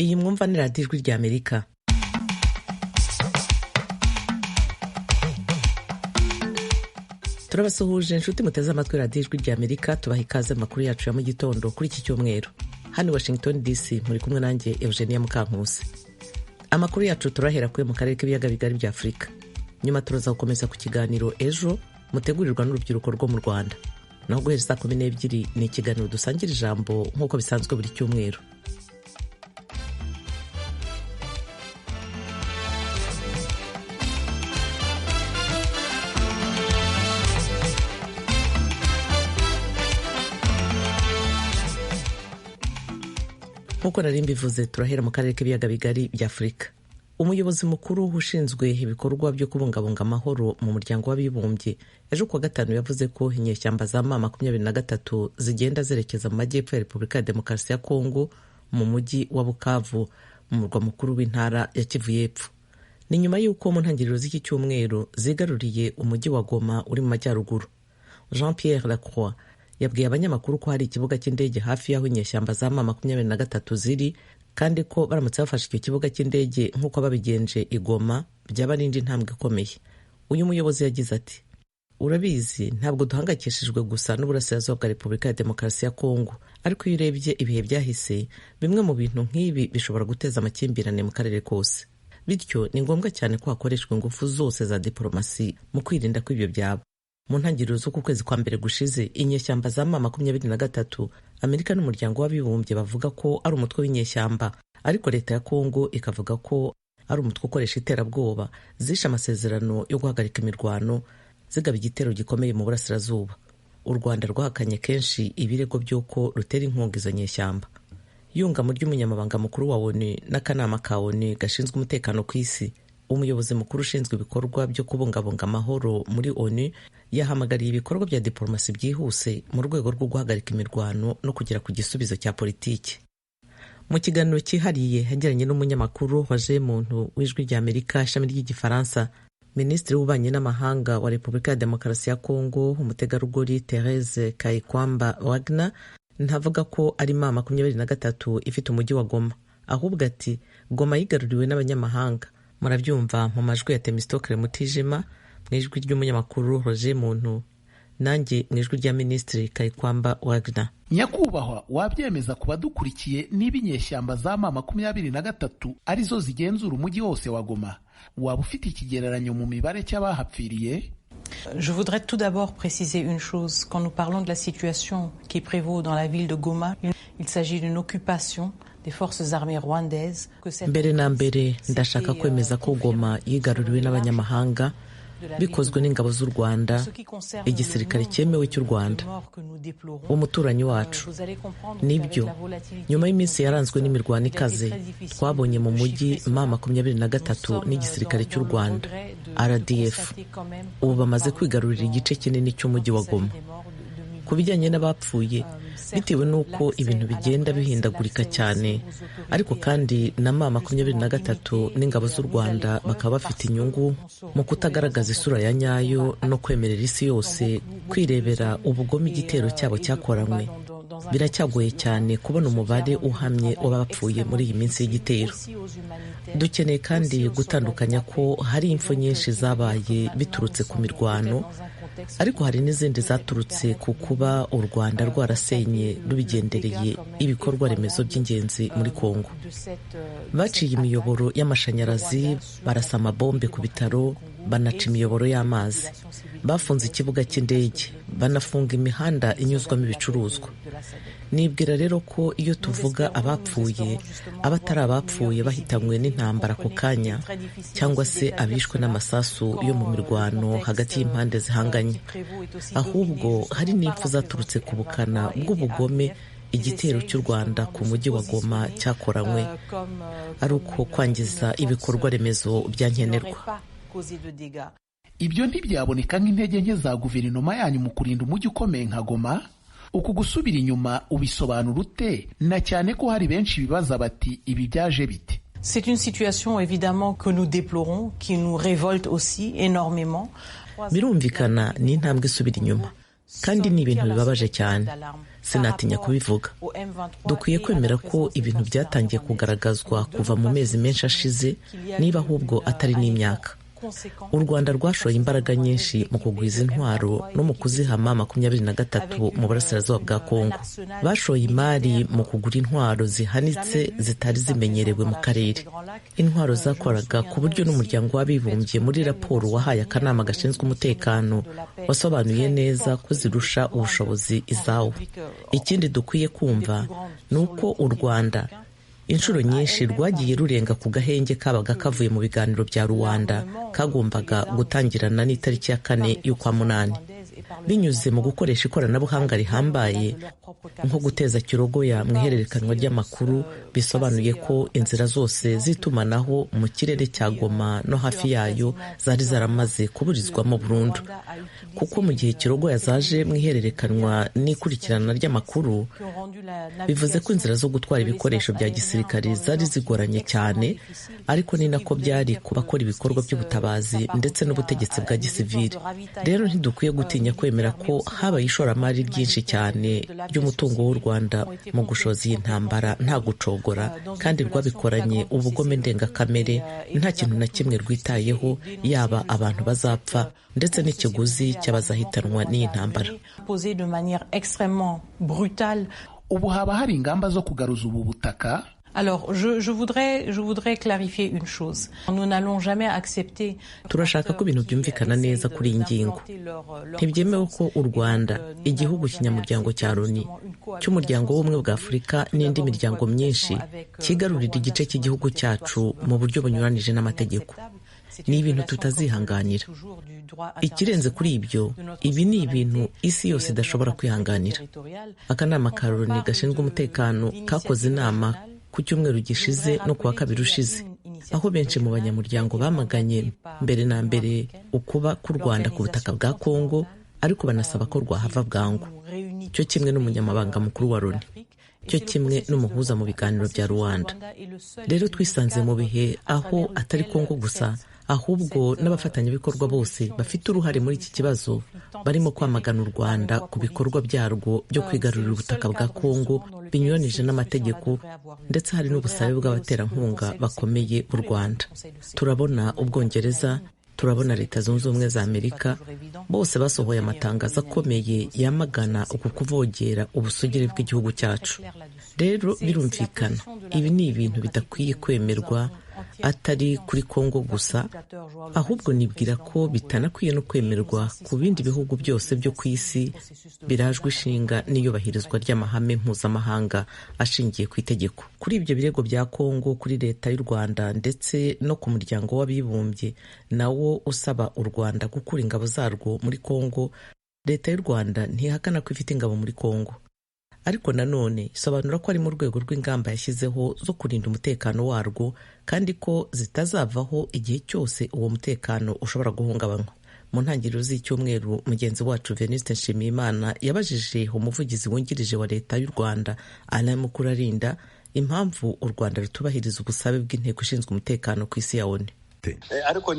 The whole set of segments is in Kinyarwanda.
iyi mwumva ni radiyo ijwi rya Amerika. turabasuhuje inshuti muteze amatwi radiyo ijwi rya Amerika, tubaha ikaze mu makuru yacu ya mu gitondo kuri iki cyumweru. Hano Washington DC muri kumwe nanjye Eugenia Mukankusi. Amakuru yacu turahera kuri mu karere k'ibiyaga bigari bya Afurika, nyuma turaza gukomeza ku kiganiro ejo mutegurirwa n'urubyiruko rwo mu Rwanda, naho guhera saa 12 ni ikiganiro dusangira ijambo nk'uko bisanzwe buri cyumweru. Nk'uko nari mbivuze, turahera mu karere k'ibiyaga bigari bya Afurika. Umuyobozi mukuru ushinzwe ibikorwa byo kubungabunga amahoro mu muryango w'abibumbye ejo kuwa gatanu yavuze ko inyeshyamba za M23 zigenda zerekeza mu majyepfo ya Repubulika ya Demokarasi ya Kongo mu mujyi wa Bukavu, mu murwa mukuru w'intara ya Kivu y'Epfo. Ni nyuma y'uko mu ntangiriro z'iki cyumweru zigaruriye umujyi wa Goma uri mu majyaruguru. Jean-Pierre Lacroix yabwiye abanyamakuru ko hari ikibuga cy'indege hafi y'aho inyeshyamba za M23 ziri, kandi ko baramutse bafashe icyo kibuga cy'indege nk'uko babigenje i Goma byaba ari indi ntambwe ikomeye. Uyu muyobozi yagize ati: urabizi, ntabwo duhangayikishijwe gusa n'uburasirazuba bwa Repubulika ya Demokarasi ya Kongo, ariko iyo urebye ibihe byahise, bimwe mu bintu nk'ibi bishobora guteza amakimbirane mu karere kose. Bityo ni ngombwa cyane ko hakoreshwa ingufu zose za diplomasi mu kwirinda ko ibyo byaba. Mu ntangiriro z'uku kwezi kwa mbere gushize, inyeshyamba za M23 Amerika n'umuryango w'abibumbye bavuga ko ari umutwe w'inyeshyamba, ariko leta ya Kongo ikavuga ko ari umutwe ukoresha iterabwoba, zishe amasezerano yo guhagarika imirwano, zigaba igitero gikomeye mu burasirazuba. U Rwanda rwahakanye kenshi ibirego by'uko rutera inkunga izo nyeshyamba. Yunga mu ry'umunyamabanga mukuru wa ONU n'akanama ka ONU gashinzwe umutekano ku isi, umuyobozi mukuru ushinzwe ibikorwa byo kubungabunga amahoro muri ONU yahamagariye ibikorwa bya diplomasi byihuse mu rwego rwo guhagarika imirwano no kugera ku gisubizo cya politiki. Mu kiganiro cyihariye yagiranye n'umunyamakuru waje muntu w'ijwi rya Amerika ishami ry'igifaransa, Minisitiri w'ububanyi n'amahanga wa Repubulika ya Demokarasi ya Kongo umutegarugori Thérèse Kayikwamba Wagner ntavuga ko ari M23 ifite umujyi wa Goma, ahubwo ati Goma yigaruriwe n'abanyamahanga. Murabyumva mu majwi ya Temistokle Mutijima mu ijwi ry'umunyamakuru Roger Muntu, nanjye mu ijwi rya Minisitiri Kayikwamba Wagner. Nyakubahwa, wabyemeza ku badukurikiye niba inyeshyamba za M23 arizo zigenzura umujyi wose wa Goma? Waba ufite ikigereranyo mu mibare cy'abahapfiriye? Je voudrais tout d'abord préciser une chose. Quand nous parlons de la situation qui prévaut dans la ville de Goma, il s'agit d'une occupation des forces armées rwandaises. Mbere na mbere ndashaka kwemeza ko Goma yigaruriwe n'abanyamahanga bikozwe n'ingabo z'u Rwanda, igisirikare cyemewe cy'u Rwanda, umuturanyi wacu. Nibyo, nyuma y'iminsi yaranzwe n'imirwano ikaze, twabonye mu mujyi M23 n'igisirikare cy'u Rwanda RDF ubu bamaze kwigarurira igice kinini cy'umujyi wa Goma. Ku bijyanye n'abapfuye, bitewe n'uko ibintu bigenda bihindagurika cyane, ariko kandi na M23 n'ingabo z'u Rwanda bakaba bafite inyungu mu kutagaragaza isura ya nyayo no kwemerera isi yose kwirebera ubugome igitero cyabo cyakoranywe. Biracyagoye cyane kubona umubare uhamye w'abapfuye muri iyi minsi y'igitero. Dukeneye kandi gutandukanya ko hari impfu nyinshi zabaye biturutse ku mirwano, ariko hari n'izindi zaturutse ku kuba u Rwanda rwarasenye rubigendereye ibikorwa remezo by'ingenzi muri Kongo. Baciye imiyoboro y'amashanyarazi, barasa amabombe ku bitaro, banaca imiyoboro y'amazi, bafunze ikibuga cy'indege, banafunga imihanda inyuzwamo ibicuruzwa. Nibwira rero ko iyo tuvuga abapfuye, abatari abapfuye bahitanywe n'intambara ako kanya, cyangwa se abishwe n'amasasu yo mu mirwano hagati y'impande zihanganye, ahubwo hari n'impfu zaturutse ku bukana bw'ubugome igitero cy'u Rwanda ku mujyi wa Goma cyakoranywe, ari uko kwangiza ibikorwa remezo bya nkenerwa. Ibyo ntibyaboneka nk'intege nke za guverinoma yanyu mu kurinda umujyi ukomeye nka Goma? Uku gusubira inyuma ubisobanura ute, na cyane ko hari benshi bibaza bati ibi byaje bite? C'est une situation évidemment que nous déplorons, qui nous révolte aussi énormément. Birumvikana ni intambwe isubira inyuma, kandi ni ibintu bibabaje cyane. sinatinya kubivuga. Dukwiye kwemera ko ibintu byatangiye kugaragazwa kuva mu mezi menshi ashize, niba ahubwo atari n'imyaka. U Rwanda rwashoye imbaraga nyinshi mu kugwiza intwaro no mu kuzihama 23 mu burasirazuba bwa Kongo. Bashoye imari mu kugura intwaro zihanitse zitari zimenyerewe mu karere. Intwaro zakoraga ku buryo n'umuryango w'abibumbye muri raporo wahaye akanama gashinzwe umutekano wasobanuye neza ko zirusha ubushobozi izawo. Ikindi dukwiye kumva ni uko u Rwanda inshuro nyinshi rwagiye rurenga ku gahenge kabaga kavuye mu biganiro bya Rwanda kagombaga gutangirana n'itariki ya 4 y'ukwa munani, binyuze mu gukoresha ikoranabuhanga rihambaye nko guteza kirogoya mu ihererekanwa ry'amakuru. Bisobanuye ko inzira zose z'itumanaho mu kirere cya Goma no hafi yayo zari zaramaze kuburizwamo burundu, kuko mu gihe kirogoya zaje mu ihererekanwa n'ikurikirana ry'amakuru, bivuze ko inzira zo gutwara ibikoresho bya gisirikare zari zigoranye cyane, ariko ni nako byari ku bakora ibikorwa by'ubutabazi ndetse n'ubutegetsi bwa gisivili. Rero ntidukwiye gutinya kwemera ko habaye ishoramari ryinshi cyane ry'umutungo w'u Rwanda mu gushoza iyi ntambara nta gucogora, kandi rwabikoranye ubugome ndengakamere, nta kintu na kimwe rwitayeho, yaba abantu bazapfa ndetse n'ikiguzi cy'abazahitanwa n'iyi ntambara. Ubu haba hari ingamba zo kugaruza ubu butaka? Alors, je voudrais clarifier une chose. Nous n'allons jamais accepter. Turashaka ko ibintu byumvikana neza kuri iyi ngingo. Ntibyemewe ko u Rwanda, igihugu kinyamuryango cya Loni, cy'umuryango w'ubumwe bwa Afurika n'indi miryango myinshi, kigarurira igice cy'igihugu cyacu mu buryo bunyuranije n'amategeko. Ni ibintu tutazihanganira. Ikirenze kuri ibyo, ibi ni ibintu isi yose idashobora kwihanganira. Akanama ka Loni gashinzwe umutekano kakoze inama ku cyumweru gishize no kuwa kabiri ushize, aho benshi mu banyamuryango bamaganye mbere na mbere ukuba k'u Rwanda ku butaka bwa Kongo, ariko banasaba ko rwahava bwangu, cyo kimwe n'umunyamabanga mukuru wa Loni, cyo kimwe n'umuhuza mu biganiro bya Rwanda. Rero twisanze mu bihe aho atari Kongo gusa, ahubwo n'abafatanyabikorwa bose bafite uruhare muri iki kibazo barimo kwamagana u Rwanda ku bikorwa byarwo byo kwigarurira ubutaka bwa Kongo binyuranije n'amategeko, ndetse hari n'ubusabe bw'abaterankunga bakomeye b'u Rwanda. Turabona Ubwongereza, turabona Leta Zunze Ubumwe za Amerika, bose basohoye amatangazo akomeye yamagana uku kuvogera ubusugire bw'igihugu cyacu. Rero birumvikana, ibi ni ibintu bidakwiye kwemerwa, atari kuri Kongo gusa, ahubwo nibwira ko bitanakwiye no kwemerwa ku bindi bihugu byose byo ku isi birajwe ishinga n'iyubahirizwa ry'amahame mpuzamahanga ashingiye ku itegeko. Kuri ibyo birego bya Kongo kuri Leta y'u Rwanda ndetse no ku muryango w'abibumbye nawo usaba u Rwanda gukura ingabo zarwo muri Kongo, Leta y'u Rwanda ntihakana ko ifite ingabo muri Kongo, ariko nanone isobanura ko ari mu rwego rw'ingamba yashyizeho zo kurinda umutekano warwo, kandi ko zitazavaho igihe cyose uwo mutekano ushobora guhungabanywa. Mu ntangiriro z'icyumweru, mugenzi wacu Venuste Nshimiyimana yabajije umuvugizi wungirije wa Leta y'u Rwanda Alain Mukurarinda impamvu u Rwanda rutubahiriza ubusabe bw'inteko ishinzwe umutekano ku isi ya ONU. Ariko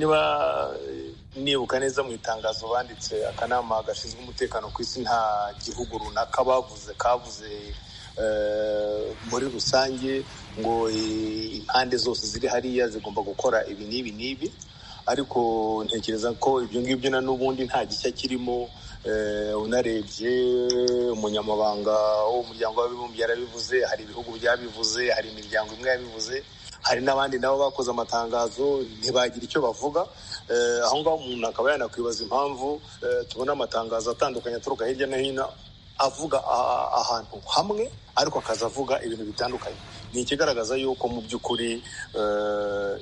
nibuka neza mu itangazo banditse, akanama gashinzwe umutekano ku isi nta gihugu runaka kavuze muri rusange ngo impande zose ziri hariya zigomba gukora ibi n'ibi n'ibi, ariko ntekereza ko ibyo ngibyo na n'ubundi nta gishya kirimo. Unarebye umunyamabanga w'umuryango w'abibumbye yarabivuze, hari ibihugu byabivuze, hari imiryango imwe yabivuze, hari n'abandi nabo bakoze amatangazo ntibagira icyo bavuga. Aho ngaho umuntu akaba yanakwibaza impamvu tubona amatangazo atandukanye aturuka hirya no hino avuga ahantu hamwe, ariko akaza avuga ibintu bitandukanye. Ni ikigaragaza yuko mu by'ukuri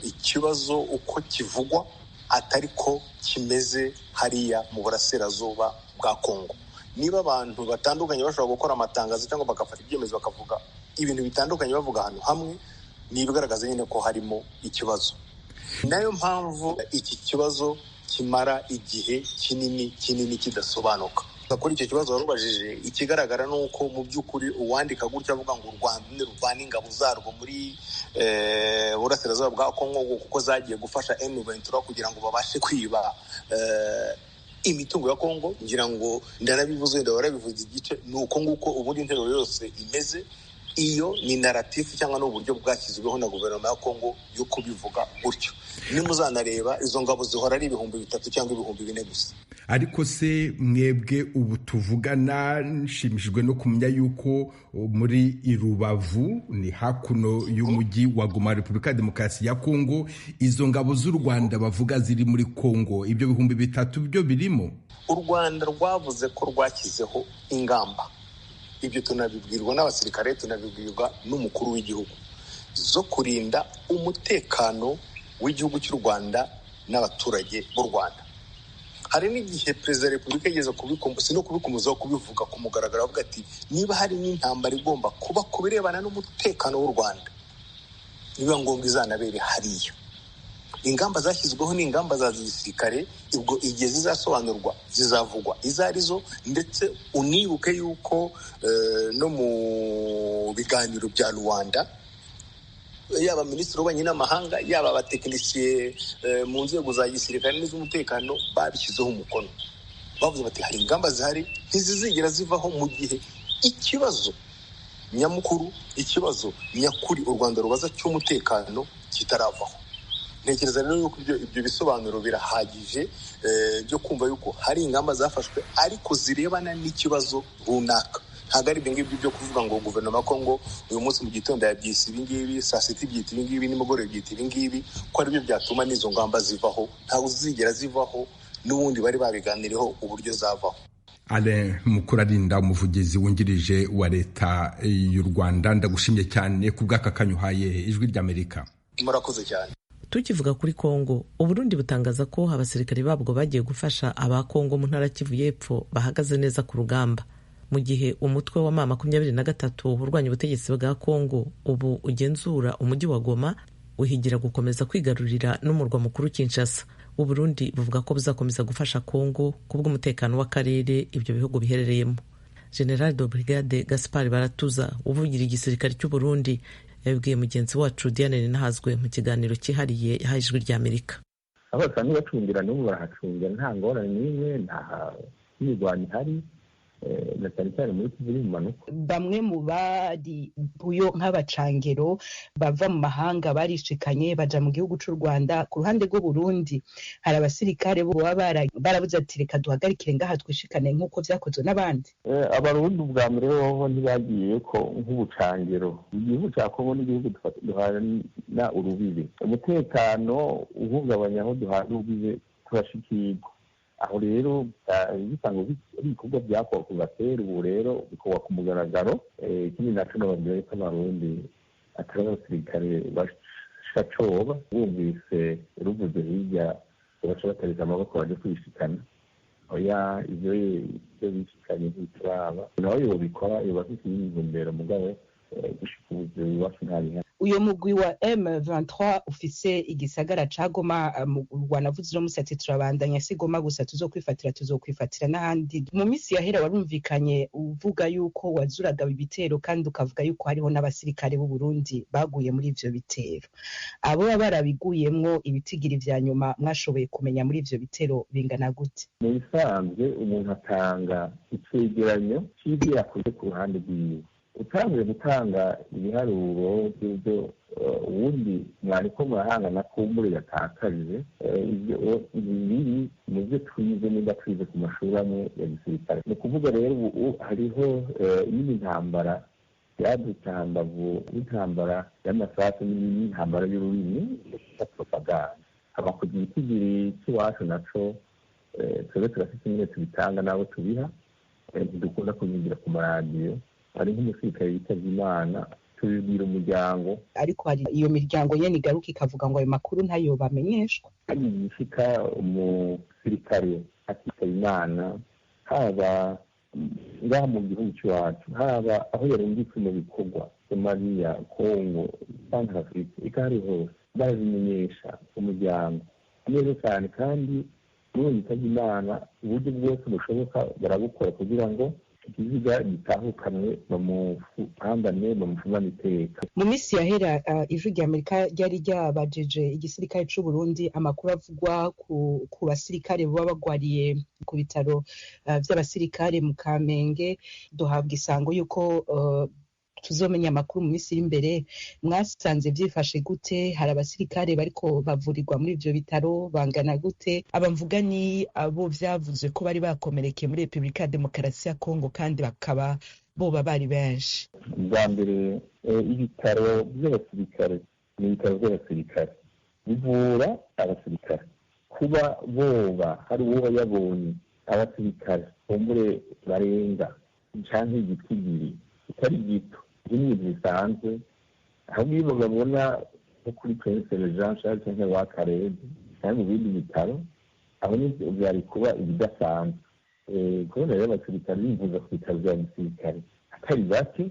ikibazo uko kivugwa atari ko kimeze hariya mu burasirazuba bwa Kongo. Niba abantu batandukanye bashobora gukora amatangazo cyangwa bagafata ibyemezo bakavuga ibintu bitandukanye bavuga ahantu hamwe, ni ibigaragaza nyine ko harimo ikibazo. Nayo mpamvu iki kibazo kimara igihe kinini kidasobanuka. Kuri icyo kibazo warubajije, ikigaragara ni uko mu by'ukuri uwandika gutya avuga ngo u Rwanda ruvana ingabo zarwo muri burasirazuba bwa Kongo kuko zagiye gufasha M23 kugira ngo babashe kwiba imitungo ya Kongo, ngira ngo ndanabivuze warabivuze igice, nuko nguko ubundi interuro yose imeze. Iyo ni narrative cyangwa n'uburyo bwashyizweho na guverinoma ya Kongo yo kubivuga gutyo. Nimuzanareba izo ngabo zihora ari 3,000 cyangwa 4,000 gusa. Ariko se mwebwe ubu tuvugana, nshimishijwe no kumenya yuko muri Irubavu ni hakuno y'umujyi wa Goma, Repubulika ya Demokarasi ya Kongo, izo ngabo z'u Rwanda bavuga ziri muri Kongo, ibyo 3,000 byo birimo? U Rwanda rwavuze ko rwashyizeho ingamba, ibyo tunabibwirwa n'abasirikare, tunabibwirwa n'umukuru w'igihugu, zo kurinda umutekano w'igihugu cy'u Rwanda n'abaturage b'u Rwanda. Hari n'igihe Perezida wa Repubulika yageze kubikomozaho kubivuga ku mugaragaro, avuga ati niba hari n'intambara igomba kuba ku birebana n'umutekano w'u Rwanda, niba ngombwa izanabere hariya. Ingamba zashyizweho ni ingamba za gisirikare, ubwo igihe zizasobanurwa zizavugwa izo arizo, ndetse unibuke yuko no mu biganiro bya Rwanda, yaba minisitiri w'ububanyi n'amahanga, yaba abatekinisiye mu nzego za gisirikare n'iz'umutekano babishyizeho umukono, bavuze bati hari ingamba zihari ntizizigera zivaho mu gihe ikibazo nyamukuru, ikibazo nyakuri u Rwanda rubaza cy'umutekano kitaravaho. Ntekereza rero yuko ibyo bisobanuro birahagije byo kumva yuko hari ingamba zafashwe ariko zirebana n'ikibazo runaka. Ntabwo ari ibyo ngibyo byo kuvuga ngo guverinoma ya Kongo uyu munsi mu gitondo yabyise ibi ngibi, saa sita ibyita ibi ngibi, nimugoroba ibyita ibi ngibi, ko aribyo byatuma n'izo ngamba zivaho. Ntabwo zizigera zivaho, n'ubundi bari babiganiriyeho uburyo zavaho. Alain Mukurarinda, umuvugizi wungirije wa leta y'u Rwanda, ndagushimye cyane ku bw'aka kanya uhaye Ijwi ry'Amerika. Murakoze cyane. Tukivuga kuri Kongo, Uburundi butangaza ko abasirikari babwo bagiye gufasha aba Kongo mu ntara Kivu y'Epfo bahagaze neza ku rugamba, mu gihe umutwe wa M23 urwanya ubutegetsi bwa Kongo ubu ugenzura umujyi wa Goma, uhigira gukomeza kwigarurira n'umurwa mukuru Kinshasa. Uburundi buvuga ko buzakomeza gufasha Kongo kubw'umutekano w'akarere ibyo bihugu biherereyemo. General de Brigade Gaspard Baratuza, uvugira igisirikare cy'u Burundi, yabwiye mugenzi wacu Diane Ninahazwe mu kiganiro cyihariye yahaye Ijwi ry'Amerika. Abasanga bacungira n'ubu barahacungira, nta ngorane n'imwe, nta mirwano ihari, na cyane cyane muri Kivu y'Ubumanuko. Bamwe mu bari buyo nk'abacangero bava mu mahanga barishikanye baja mu gihugu cy'u Rwanda. Ku ruhande rw'u Burundi hari abasirikare bo barabuze ati reka duhagarikire ngaha twishikane nk'uko vyakozwe n'abandi. Abarundi ubwa mbere boho ntibagiye ko nk'ubucangero. Igihugu cya Kongo n'igihugu duhana urubibe, umutekano uhungabanya aho duhana urubibe turashikirwa. Aho rero bisanga ibikorwa byakorwa kuva kera, ubu rero bikorwa ku mugaragaro. Ikindi naco nababwira ko Abarundi atari abasirikare bashacoba, bumvise ruvuze hirya baca batariza amaboko baje kwishikana. Oya, ivyo bishikanye ntituraba, nawe yobikora yoba afite intumbero mugabo gushika ubu iwacu ntabihari. Uyo mugwi wa M23 ufise igisagara ca Goma, wanavuze no musati turabandanya si Goma gusa tuzokwifatira n'ahandi. Mu misi yahera warumvikanye uvuga yuko wazuraga ibitero kandi ukavuga yuko hariho n'abasirikare b'u Burundi baguye muri ivyo bitero. Abo barabiguyemwo ibitigiri vya nyuma mwashoboye kumenya muri ivyo bitero bingana gute? Mu bisanzwe umuntu atanga icegeranyo c'ivyo yakoze ku ruhande rwiwe. Utanguye gutanga ibiharuro by'ibyo ubundi mwariko murahangana kumbure yatakaje, ibi nivyo twize niba twize ku mashuri amwe ya gisirikare. Ni ukuvuga rero ubu hariho n'intambara yadutse hambavu n'intambara y'amasasu n'intambara y'ururimi ya propaganda. Abakozi igitigiri cy'iwacu naco twebwe turafite nyine tubitanga n'abo tubiha, ntidukunda kubigira ku maradiyo. Hari nk'umusirikare yitavye Imana tubibwira umuryango, ariko hari iyo miryango nyene igaruka ikavuga ngo ayo makuru ntayo bamenyeshwa. Hari igishika umusirikare akitaba Imana, haba ngaha mu gihugu cy'iwacu, haba aho yarungitse mu bikorwa Somalia, Kongo, Centrafrique, ikari hose barabimenyesha umuryango neza cyane, kandi n'uwo yitavye Imana uburyo bwose bushoboka barabukora kugira ngo ikiziga gitahukanwe bamuhambane bamufumane iteka. Mu minsi yahera ijwi rya Amerika ryari ryabajije igisirikare c'u Burundi amakuru avugwa ku basirikare baba bagwariye ku bitaro vy'abasirikare mu Kamenge. Duhabwa isango yuko tuzomenya amakuru mu minsi iri imbere. Mwasanze vyifashe gute? Hari abasirikare bariko bavurirwa muri ivyo bitaro bangana gute? Abamvuga ni abo vyavuze ko bari bakomerekeye muri Repubulika ya Demokarasi ya Kongo kandi bakaba boba bari benshi. Bwa mbere ibitaro by'abasirikare ni ibitaro by'abasirikare bivura abasirikare. Kuba boba hari uwo yabonye abasirikare bombure barenga canke igitwigiri kitari gito ibintu bisanzwe, ahubwo iyo babona nko kuri Prince Jean Charles cyangwa wa Karebe cyangwa mu bindi bitaro aho byari kuba ibidasanzwe. Kubona rero abasirikare bivuza ku bitaro bya gisirikare atari bake,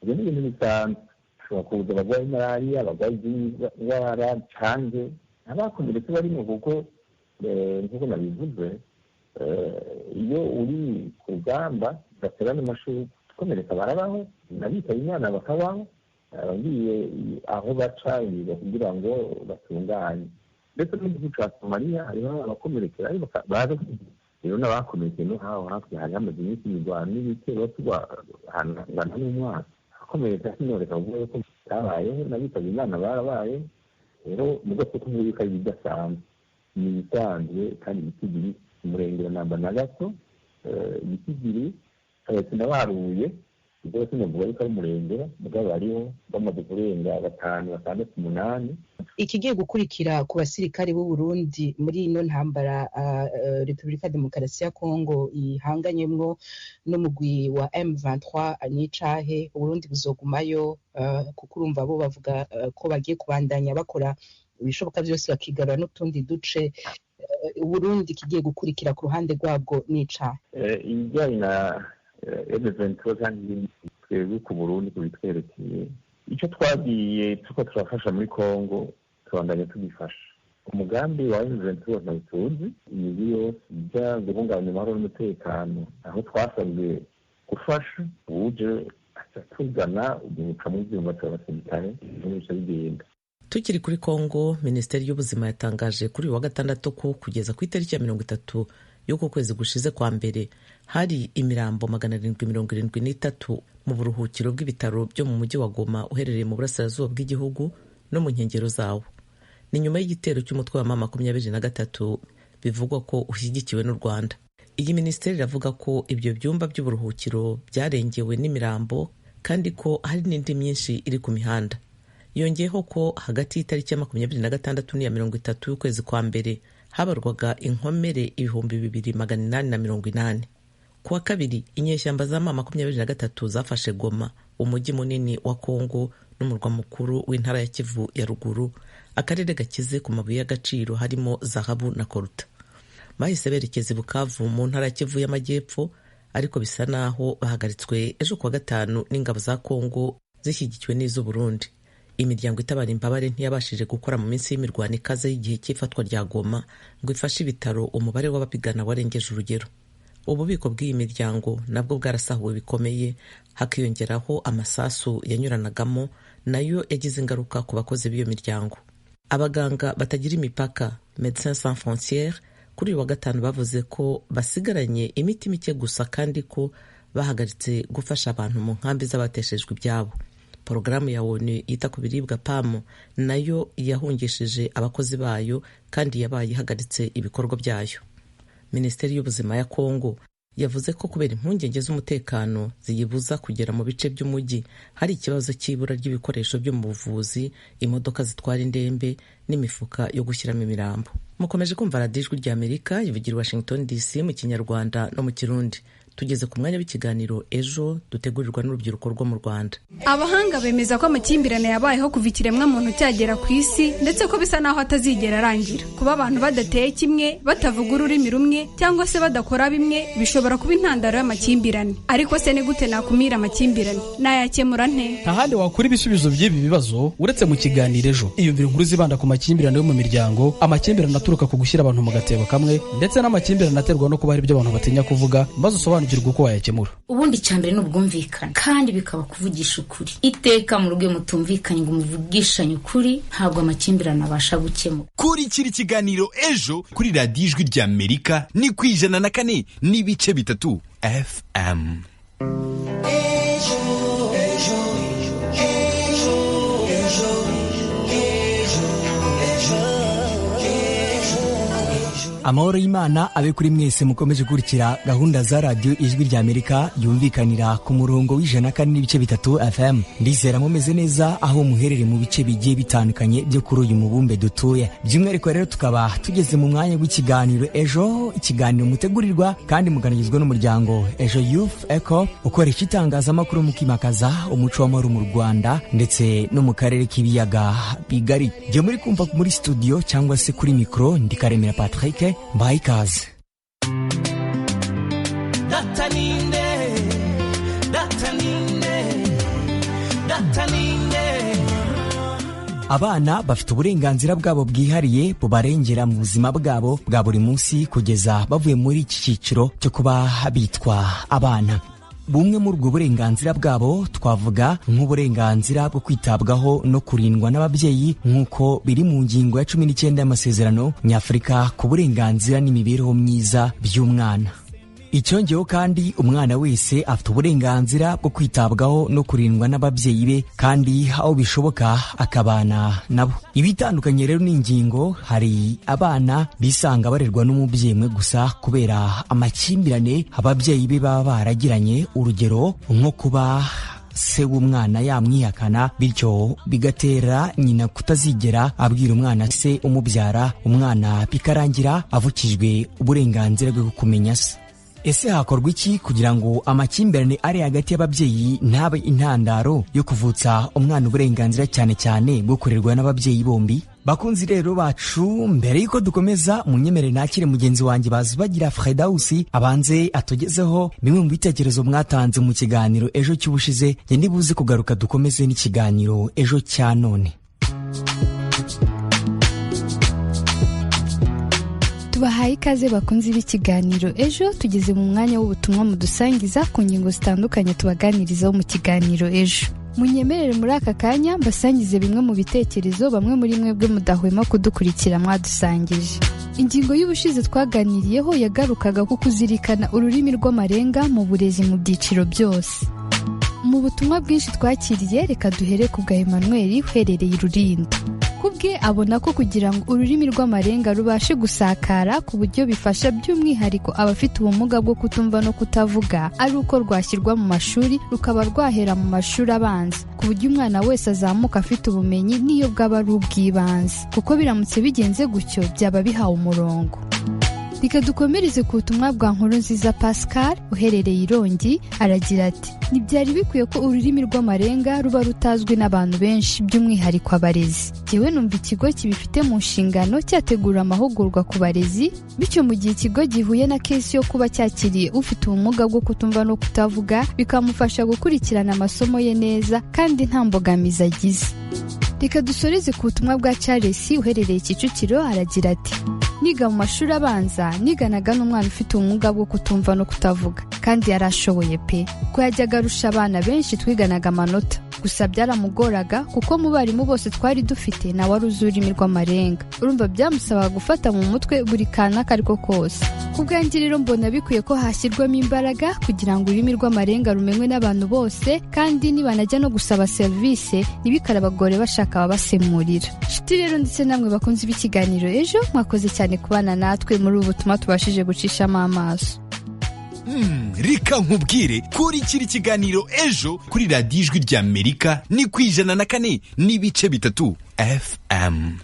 ibyo ni ibintu bisanzwe. Ushobora kuza abarwayi malariya, abarwayi indwara canke abakomeretse barimo, kuko nk'uko nabivuze iyo uri ku rugamba ugatera n'amashuka gukomereka barabaho, nabitaba Imana bakabaho, abagiye aho baca kugira ngo batunganye. Ndetse no mu gihugu ca Somalia hariho abakomerekera baza rero n'abakomerekeye no haho hafi hari hamaze iminsi imirwano n'ibitero ngana n'umwaka. Abakomereka sinoreka kuvuga ko bitabayeho, nabitaba Imana barabaye. Rero mu gato k'umubiri kari bidasanzwe, ni ibisanzwe kandi ibitigiri umurengera namba na gato ibitigiri sinabaruye ibyo sinavuga yuko ari umurengera mugabo bariho bamaze kurenga 5, 6, 8. Ikigiye gukurikira ku basirikare b'u Burundi muri ino ntambara Repubulika ya Demokarasi ya Kongo ihanganyemwo n'umugwi wa M23 n'icahe Burundi buzogumayo, kuko urumva bo bavuga ko bagiye kubandanya bakora ibishoboka byose bakigarura n'utundi duce. Burundi kigiye gukurikira ku ruhande rwabwo n'icahe ibijyanye na M23 kandi twebwe ku Burundi kubitwerekeye icyo twagiye tuko turafasha muri Kongo tubandanya tubifasha. Umugambi wa M23 ntawutuzi, imigi yose ijya guhungabanya amahoro n'umutekano aho twasabwe gufasha uje atugana umuca mu byuma by'abasirikare n'ibyo bigenda. Tukiri kuri Kongo, Minisiteri y'Ubuzima yatangaje kuri uyu wa gatandatu ko kugeza ku itariki ya 30 y'uko kwezi gushize kwa mbere hari imirambo 773 mu buruhukiro bw'ibitaro byo mu mujyi wa Goma uherereye mu burasirazuba bw'igihugu no mu nkengero zawo. Ni nyuma y'igitero cy'umutwe wa mama 23 bivugwa ko ushyigikiwe n'u Rwanda. Iyi minisiteri iravuga ko ibyo byumba by'uburuhukiro byarengewe n'imirambo kandi ko hari n'indi myinshi iri ku mihanda. Yongeyeho ko hagati y'itariki ya 26 n'iya 30 y'ukwezi kwa mbere habarwaga inkomere 2880. Kuwa kabiri inyeshyamba za mama 23 zafashe Goma, umujyi munini wa Kongo n'umurwa mukuru w'intara ya Kivu ya ruguru, akarere gakize ku mabuye y'agaciro harimo zahabu na koruta. Bahise berekeza Bukavu mu ntara ya Kivu y'amajyepfo, ariko bisa naho bahagaritswe ejo kuwa gatanu n'ingabo za Kongo zishyigikiwe n'iz'u Burundi. Imiryango itabara imbabare ntiyabashije gukora mu minsi y'imirwano ikaze y'igihe cy'ifatwa rya Goma ngo ifashe ibitaro umubare w'abapigana warengeje urugero. Ububiko bw'iyi miryango nabwo bwarasahuwe bikomeye, hakiyongeraho amasasu yanyuranagamo nayo yagize ingaruka ku bakozi b'iyo miryango. Abaganga batagira imipaka Médecins Sans Frontières kuri uyu wa gatanu bavuze ko basigaranye imiti mike gusa kandi ko bahagaritse gufasha abantu mu nkambi z'abateshejwe ibyabo. Porogaramu ya ONU yita ku biribwa PAM nayo yahungishije abakozi bayo kandi yabaye ihagaritse ibikorwa byayo. Minisiteri y'Ubuzima ya Kongo yavuze ko kubera impungenge z'umutekano ziyibuza kugera mu bice by'umujyi hari ikibazo cy'ibura ry'ibikoresho byo mu buvuzi, imodoka zitwara indembe n'imifuka yo gushyiramo imirambo. Mukomeje kumva radiyo Ijwi ry'Amerika ivugira Washington DC mu Kinyarwanda no mu Kirundi. Tugeze ku mwanya w'ikiganiro ejo dutegurirwa n'urubyiruko rwo mu Rwanda. Abahanga bemeza ko amakimbirane yabayeho kuva ikiremwa muntu cyagera ku isi ndetse ko bisa naho atazigera arangira. Kuba abantu badateye kimwe, batavuga ururimi rumwe cyangwa se badakora bimwe bishobora kuba intandaro y'amakimbirane. Ariko se ni gute nakumira amakimbirane? Nayakemura nte? Nta handi wakura ibisubizo by'ibi bibazo uretse mu kiganiro ejo. Iyumvira inkuru zibanda ku makimbirane yo mu miryango, amakimbirane aturuka ku gushyira abantu mu gatebo kamwe ndetse n'amakimbirane aterwa no kuba hari ibyo abantu batinya kuvuga, maze ugasobanukirwa uko wayakemura. Ubundi cyambere n'ubwumvikana kandi bikaba kuvugisha ukuri. Iteka mu rugo mutumvikanye ngo muvugishanye ukuri ntabwo amakimbirane abasha gukemura. Kuri kiri kiganiro ejo kuri Radio Ijwi ry'Amerika ni ku 104 n'ibice bitatu FM. Amahoro y'Imana abe kuri mwese mukomeje gukurikira gahunda za Radio Ijwi ry'Amerika yumvikanira ku murongo w'104 n'ibice bitatu FM. Ndizera mumeze neza aho muherere mu bice bigiye bitandukanye byo kuri uyu mubumbe dutuye. By'umwihariko rero tukaba tugeze mu mwanya w'ikiganiro ejo, ikiganiro mutegurirwa kandi muganizwa n'umuryango Ejo Youth Echo ukoresha itangazamakuru mu kimakaza umuco w'amahoro mu Rwanda ndetse no mu karere k'ibiyaga bigari. Je muri kumva muri studio cyangwa se kuri micro ndi Karemera Patrick. Bye kazi. Abana bafite uburenganzira bwabo bwihariye bubarengera mu buzima bwabo bwa buri munsi kugeza bavuye muri iki cyiciro cyo kuba bitwa abana. Bumwe muri ubwo burenganzira bwabo twavuga nk'uburenganzira bwo kwitabwaho no kurindwa n'ababyeyi nk'uko biri mu ngingo ya 19 y'amasezerano nyafurika ku burenganzira n'imibereho myiza by'umwana. Icyongeyeho kandi umwana wese afite uburenganzira bwo kwitabwaho no kurindwa n'ababyeyi be kandi aho bishoboka akabana nabo. Ibitandukanye rero n'ingingo, hari abana bisanga barerwa n'umubyeyi umwe gusa kubera amakimbirane ababyeyi be baba baragiranye, urugero nko kuba se w'umwana yamwihakana bityo bigatera nyina kutazigera abwira umwana se umubyara, umwana bikarangira avukijwe uburenganzira bwo kumenya se. Ese hakorwa iki kugira ngo amakimbirane ari hagati y'ababyeyi ntabe intandaro yo kuvutsa umwana uburenganzira cyane cyane bwo kurerwa n'ababyeyi bombi? Bakunzi rero bacu, mbere yuko dukomeza munyemere nakire mugenzi wanjye Bazubagira Fredausi abanze atugezeho bimwe mu bitekerezo mwatanze mu kiganiro ejo cy'ubushize, nge ndibuze kugaruka dukomeze n'ikiganiro ejo cya none. Bahaye ikaze bakunzi b'ikiganiro ejo, tugeze mu mwanya w'ubutumwa mudusangiza ku ngingo zitandukanye tubaganirizaho mu kiganiro ejo. Munyemerere muri aka kanya mbasangize bimwe mu bitekerezo bamwe muri mwebwe mudahwema kudukurikira mwadusangije. Ingingo y'ubushize twaganiriyeho yagarukaga ku kuzirikana ururimi rw'amarenga mu burezi mu byiciro byose. Mu butumwa bwinshi twakiriye, reka duhere ku bwa Emmanuel uherereye Rulindo. Kubwe abona ko kugira ngo ururimi rw'amarenga rubashe gusakara ku buryo bifasha by'umwihariko abafite ubumuga bwo kutumva no kutavuga, ari uko rwashyirwa mu mashuri rukaba rwahera mu mashuri abanza ku buryo umwana wese azamuka afite ubumenyi n'iyo bwaba ari ubw'ibanze, kuko biramutse bigenze gutyo byaba bihawe umurongo. Reka dukomereze ku butumwa bwa Nkurunziza Pascal uherereye Irongi, aragira ati ntibyari bikwiye ko ururimi rw'amarenga ruba rutazwi n'abantu benshi by'umwihariko abarezi. Jyewe numva ikigo kibifite mu nshingano cyategura amahugurwa ku barezi, bityo mu gihe ikigo gihuye na kesi yo kuba cyakiriye ufite ubumuga bwo kutumva no kutavuga bikamufasha gukurikirana amasomo ye neza kandi nta mbogamizi agize. Reka dusoreze ku butumwa bwa Charles uherereye Kicukiro, aragira ati niga mu mashuri abanza niganaga n'umwana ufite ubumuga bwo kutumva no kutavuga kandi yarashoboye pe, ko yajyaga arusha abana benshi twiganaga amanota, gusa byaramugoraga kuko mu barimu bose twari dufite nawe wari uzi ururimi rw'amarenga. Urumva byamusabaga gufata mu mutwe buri kana kariko kose. Ku bwanjye rero mbona bikwiye ko hashyirwamo imbaraga kugira ngo ururimi rw'amarenga rumenywe n'abantu bose, kandi nibanajya no gusaba serivisi ntibikarabagore bashaka ababasemurira. Nshuti rero ndetse namwe bakunzi b'ikiganiro ejo, mwakoze cyane kubana natwe muri ubu butumwa tubashije gucishamo amaso. Rika nkubwire kuri kiri kiganiro ejo kuri Radio Ijwi ry'Amerika ni ku 104 n'ibice bitatu FM.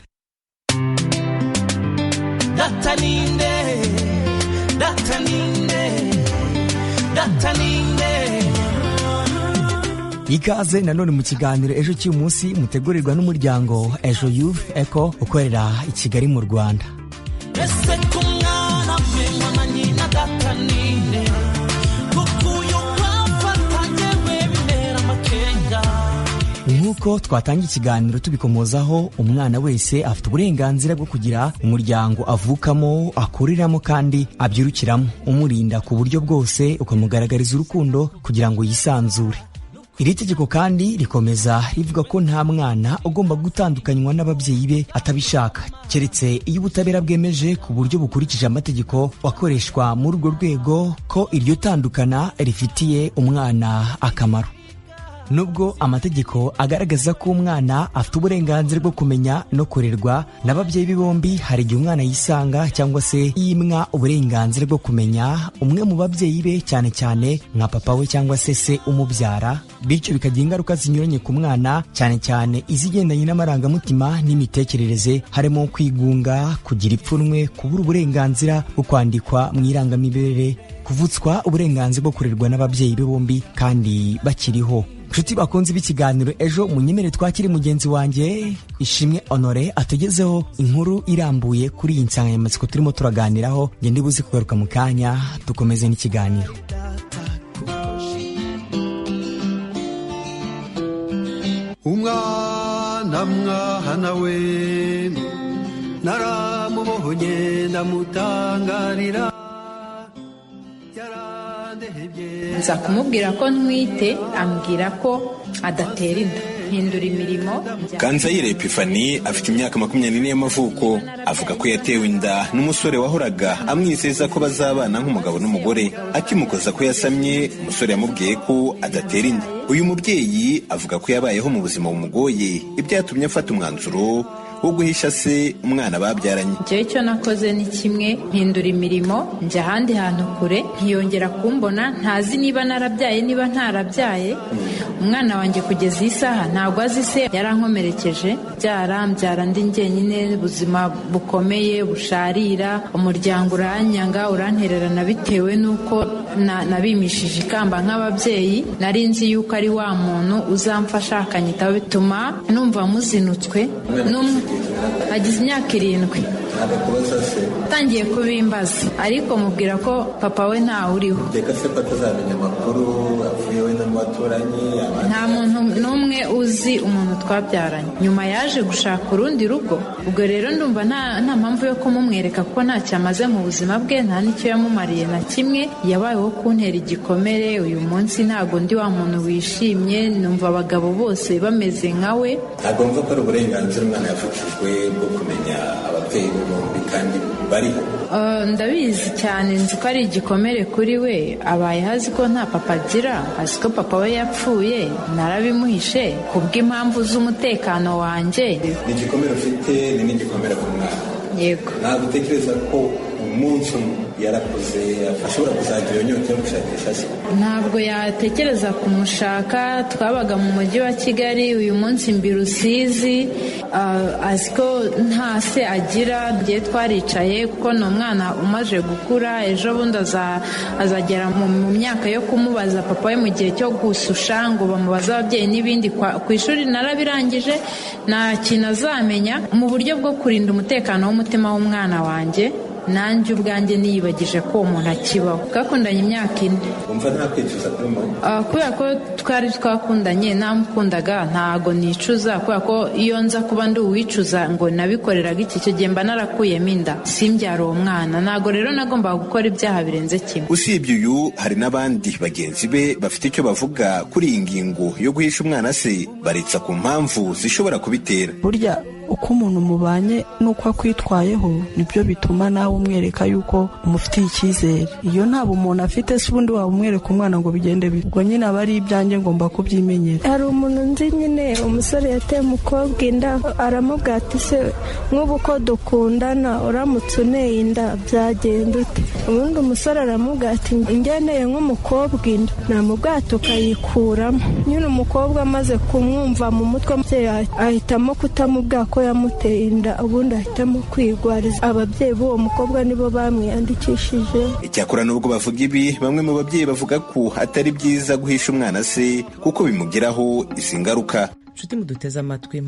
Ikaze nanone mu kiganiro ejo cy'uyu munsi mutegurirwa n'umuryango Ejo Youth Echo ukorera i Kigali mu Rwanda. Nk'uko nk'uko twatangiye ikiganiro tubikomozaho, umwana wese afite uburenganzira bwo kugira umuryango avukamo, akureramo kandi abyirukiramo, umurinda ku buryo bwose, ukamugaragariza urukundo kugira ngo yisanzure. Iri tegeko kandi rikomeza rivuga ko nta mwana ugomba gutandukanywa n'ababyeyi be atabishaka, keretse iyo ubutabera bwemeje ku buryo bukurikije amategeko akoreshwa muri urwo rwego ko iryo tandukana rifitiye umwana akamaro. Nubwo amategeko agaragaza ko umwana afite uburenganzira bwo kumenya no kurerwa n'ababyeyi be bombi, hari igihe umwana yisanga cyangwa se yimwa uburenganzira bwo kumenya umwe mu babyeyi be, cyane cyane nka papa we cyangwa se umubyara, bityo bikagira ingaruka zinyuranye ku mwana, cyane cyane izigendanye n'amarangamutima n'imitekerereze, harimo kwigunga, kugira ipfunwe, kubura uburenganzira bwo kwandikwa mu irangamimerere, kuvutswa uburenganzira bwo kurerwa n'ababyeyi be bombi kandi bakiriho. Nshuti bakunze b'ikiganiro Ejo, munyemere twakiri mugenzi wanjye Ishimwe Honore atugezeho inkuru irambuye kuri iyi nsanganyamatsiko turimo turaganiraho. Nge ndibuze kugaruka mu kanya dukomeze n'ikiganiro. Mwana we naramubonye ndamutangarira, nza kumubwira ko ntwite, ambwira ko adatera inda, hindura imirimo. Kanzayire Epifani afite imyaka 24 y'amavuko, avuga ko yatewe inda n'umusore wahoraga amwizeza ko bazabana nk'umugabo n'umugore. Akimukoza ko yasamye, umusore yamubwiye ko adatera inda. Uyu mubyeyi avuga ko yabayeho mu buzima bumugoye, ibyatumye afata umwanzuro wo guhisha se umwana babyaranye. Njyewe icyo nakoze ni kimwe, mpindura imirimo, njya ahandi hantu kure, ntiyongera kumbona, ntazi niba narabyaye niba ntarabyaye. Umwana wanjye kugeza iyi saha ntabwo azi se yarankomerekeje, byara ndi njyenyine, ubuzima bukomeye busharira, umuryango uranyanga urantererana bitewe n'uko nabimishije ikamba nk'ababyeyi. Nari nzi yuko ari wa muntu uzamfasha akanyitaho, bituma numva muzinutswe. Agize imyaka 7. Tangiye kubimbaza, ariko mubwira ko papa we ntawe uriho. Nta muntu n'umwe uzi umuntu twabyaranye. Nyuma yaje gushaka urundi rugo, ubwo rero ndumva nta mpamvu yo kumumwereka kuko ntacyo amaze mu buzima bwe, nta n'icyo yamumariye na kimwe. Yabayeho kuntera igikomere. Uyu munsi ntago ndi wa muntu wishimye, numva abagabo bose bameze nkawe. Ntabwo mva ko ari uburenganzira umwana yafashijwe bwo kumenya ababyeyi be bombi kandi bariho. Ndabizi cyane, nzi ko ari igikomere kuri we. Abaye hazi ko nta papa agira, azi ko papa we yapfuye, narabimuhishe kubw'impamvu z'umutekano wanjye. Ni igikomere ufite, ni n'igikomere ku mwana. Yego. Ntabwo utekereza ko umunsi yarakuze ashobora kuzagira inyota yo gushakisha se? Ntabwo yatekereza kumushaka. Twabaga mu mujyi wa Kigali, uyu munsi mbi Rusizi. Azi ko nta se agira. Giye twaricaye kuko ni umwana umaze gukura, ejo bundi azagera mu myaka yo kumubaza papa we mu gihe cyo gususha, ngo bamubaze ababyeyi n'ibindi. Ku ishuri narabirangije, nta kintu azamenya. Mu buryo bwo kurinda umutekano w'umutima w'umwana wanjye, nanjye ubwanjye niyibagije ko umuntu akibaho. Twakundanye imyaka 4. Umva nta kwicuza kuri mama? Kubera ko twari twakundanye, namukundaga, ntago nicuza. Kubera ko iyo nza kuba ndi uwicuza ngo nabikoreraga iki, cyo gihe mba narakuyemo inda, simbyara uwo mwana. Ntago rero nagombaga gukora ibyaha birenze kimwe. Usibye uyu, hari n'abandi bagenzi be bafite icyo bavuga kuri iyi ngingo yo guhisha umwana se, baritsa ku mpamvu zishobora kubitera. Burya uko umuntu mubanye n'uko akwitwayeho nibyo bituma nawe umwereka yuko umufitiye icyizere. Iyo nta bumuntu afite, se ubundi waba umwereka umwana ngo bigende bite? Ubwo nyine aba ari ibyanjye, ngomba kubyimenyera. Hari umuntu nzi nyine, umusore yateye umukobwa inda, aramubwira ati se nk'ubu ko dukundana uramutse uneye inda byagenda ute? Ubundi umusore aramubwira ati ngeneye nk'umukobwa inda, namubwira tukayikuramo. Nyine umukobwa amaze kumwumva mu mutwe, ahitamo kutamubwira ko yamuteye inda, ubundi ahitamo kwigwariza. Ababyeyi b'uwo mukobwa nibo bamwiyandikishije. Icyakora nubwo bavuga ibi, bamwe mu babyeyi bavuga ko atari byiza guhisha umwana se kuko bimugiraho izi ngaruka. Nshuti muduteze amatwi.